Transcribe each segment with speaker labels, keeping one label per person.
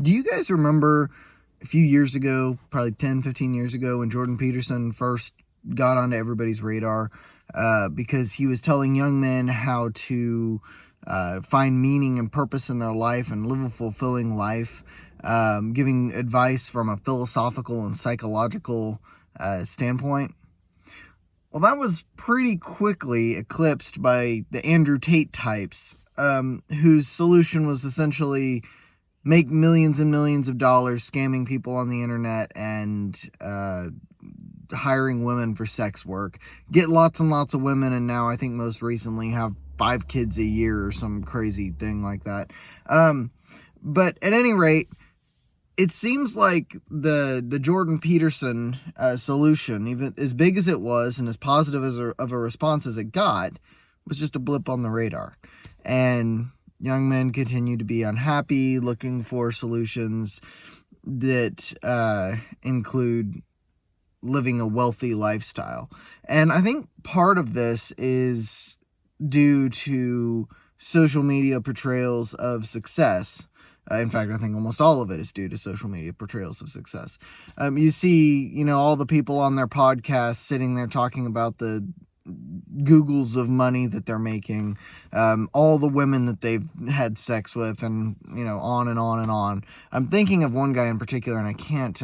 Speaker 1: Do you guys remember a few years ago, probably 10, 15 years ago, when Jordan Peterson first got onto everybody's radar because he was telling young men how to find meaning and purpose in their life and live a fulfilling life, giving advice from a philosophical and psychological standpoint? Well, that was pretty quickly eclipsed by the Andrew Tate types, whose solution was essentially make millions and millions of dollars scamming people on the internet and hiring women for sex work. Get lots and lots of women, and now I think most recently have 5 kids a year or some crazy thing like that. But at any rate, it seems like the Jordan Peterson solution, even as big as it was and as positive of a response as it got, was just a blip on the radar. And young men continue to be unhappy, looking for solutions that include living a wealthy lifestyle. And I think part of this is due to social media portrayals of success. In fact, I think almost all of it is due to social media portrayals of success. You see, all the people on their podcasts sitting there talking about the Googles of money that they're making, all the women that they've had sex with, and on and on and on. I'm thinking of one guy in particular, and I can't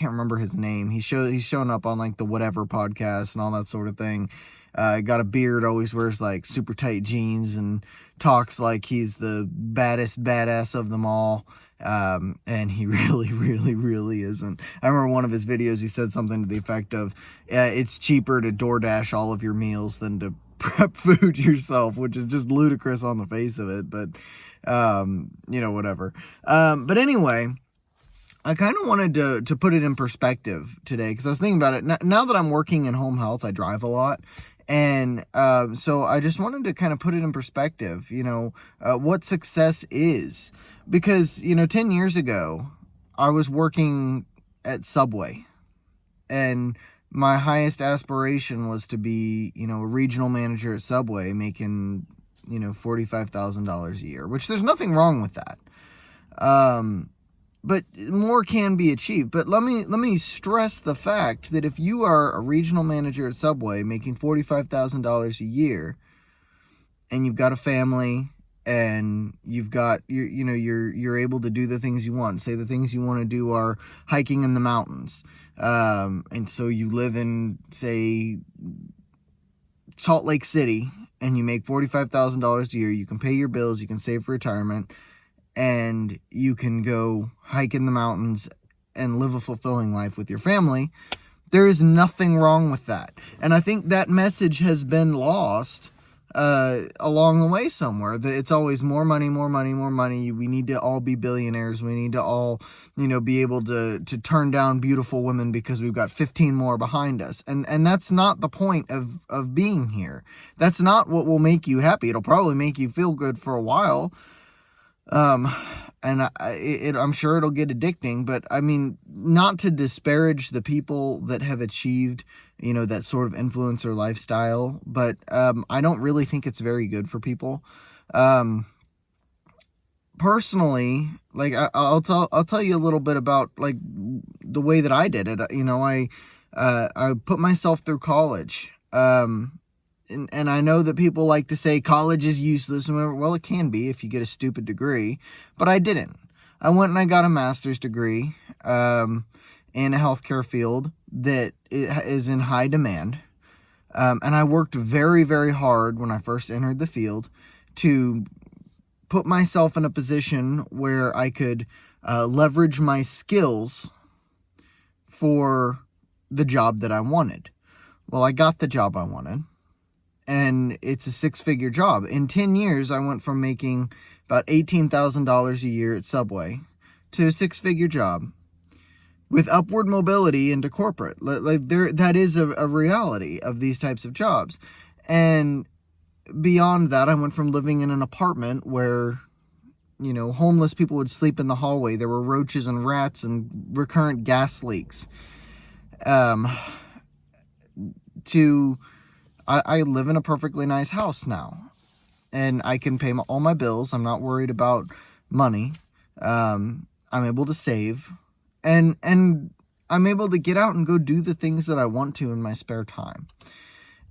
Speaker 1: remember his name. He's shown up on like the Whatever podcast and all that sort of thing. Got a beard, always wears like super tight jeans, and talks like he's the baddest badass of them all. And he really isn't. I remember one of his videos, he said something to the effect of, it's cheaper to DoorDash all of your meals than to prep food yourself, which is just ludicrous on the face of it, but, whatever. But anyway, I kind of wanted to put it in perspective today, because I was thinking about it. Now that I'm working in home health, I drive a lot. And so I just wanted to kind of put it in perspective, what success is. Because, 10 years ago, I was working at Subway. And my highest aspiration was to be, a regional manager at Subway, making, $45,000 a year. Which there's nothing wrong with that. But more can be achieved. But let me stress the fact that if you are a regional manager at Subway making $45,000 a year, and you've got a family, and you've got you're able to do the things you want. Say the things you want to do are hiking in the mountains, and so you live in, say, Salt Lake City, and you make $45,000 a year. You can pay your bills, you can save for retirement, and you can go hike in the mountains and live a fulfilling life with your family. There is nothing wrong with that. And I think that message has been lost along the way somewhere. That it's always more money, more money, more money. We need to all be billionaires. We need to all, be able to turn down beautiful women because we've got 15 more behind us. And that's not the point of being here. That's not what will make you happy. It'll probably make you feel good for a while. And I'm sure it'll get addicting, but I mean, not to disparage the people that have achieved, that sort of influencer lifestyle, but, I don't really think it's very good for people. Personally, like, I'll tell you a little bit about like the way that I did it. I put myself through college. And I know that people like to say college is useless. Well, it can be if you get a stupid degree, but I didn't. I went and I got a master's degree in a healthcare field that is in high demand. And I worked very, very hard when I first entered the field to put myself in a position where I could leverage my skills for the job that I wanted. Well, I got the job I wanted. And it's a 6-figure job. In 10 years, I went from making about $18,000 a year at Subway to a 6-figure job with upward mobility into corporate. That is a reality of these types of jobs. And beyond that, I went from living in an apartment where, homeless people would sleep in the hallway. There were roaches and rats and recurrent gas leaks. I live in a perfectly nice house now, and I can pay all my bills. I'm not worried about money. I'm able to save, and I'm able to get out and go do the things that I want to in my spare time.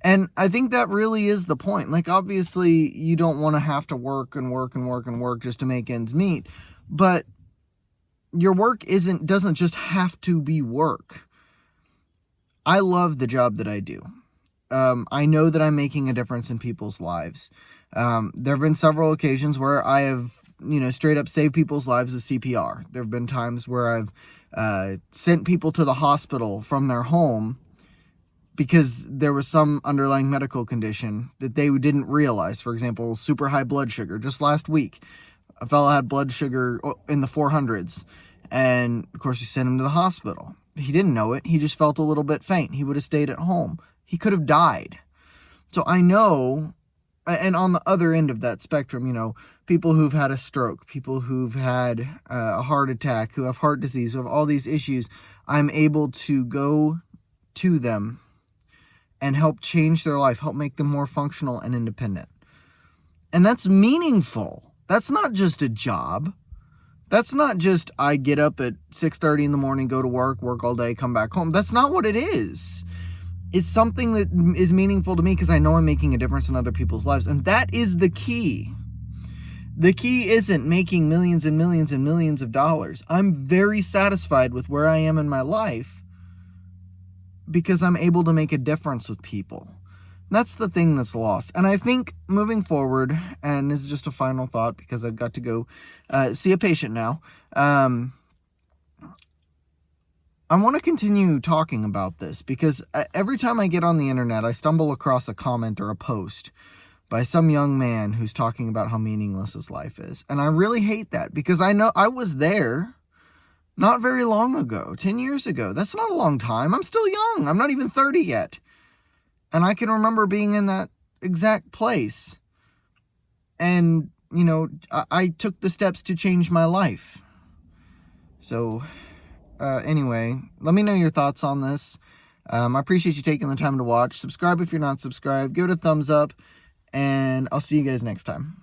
Speaker 1: And I think that really is the point. Like, obviously, you don't want to have to work and work and work and work just to make ends meet, but your work doesn't just have to be work. I love the job that I do. I know that I'm making a difference in people's lives. There have been several occasions where I have, straight up saved people's lives with CPR. There have been times where I've sent people to the hospital from their home because there was some underlying medical condition that they didn't realize. For example, super high blood sugar. Just last week, a fellow had blood sugar in the 400s. And, of course, we sent him to the hospital. He didn't know it. He just felt a little bit faint. He would have stayed at home. He could have died. So I know, and on the other end of that spectrum, people who've had a stroke, people who've had a heart attack, who have heart disease, who have all these issues, I'm able to go to them and help change their life, help make them more functional and independent. And that's meaningful. That's not just a job. That's not just I get up at 6:30 in the morning, go to work all day, come back home. That's not what it is. It's something that is meaningful to me because I know I'm making a difference in other people's lives. And that is the key. The key isn't making millions and millions and millions of dollars. I'm very satisfied with where I am in my life because I'm able to make a difference with people. That's the thing that's lost. And I think moving forward, and this is just a final thought because I've got to go see a patient now. I want to continue talking about this because every time I get on the internet, I stumble across a comment or a post by some young man who's talking about how meaningless his life is. And I really hate that because I know I was there not very long ago, 10 years ago. That's not a long time. I'm still young. I'm not even 30 yet. And I can remember being in that exact place. And, I took the steps to change my life. So, anyway, let me know your thoughts on this. I appreciate you taking the time to watch. Subscribe if you're not subscribed. Give it a thumbs up. And I'll see you guys next time.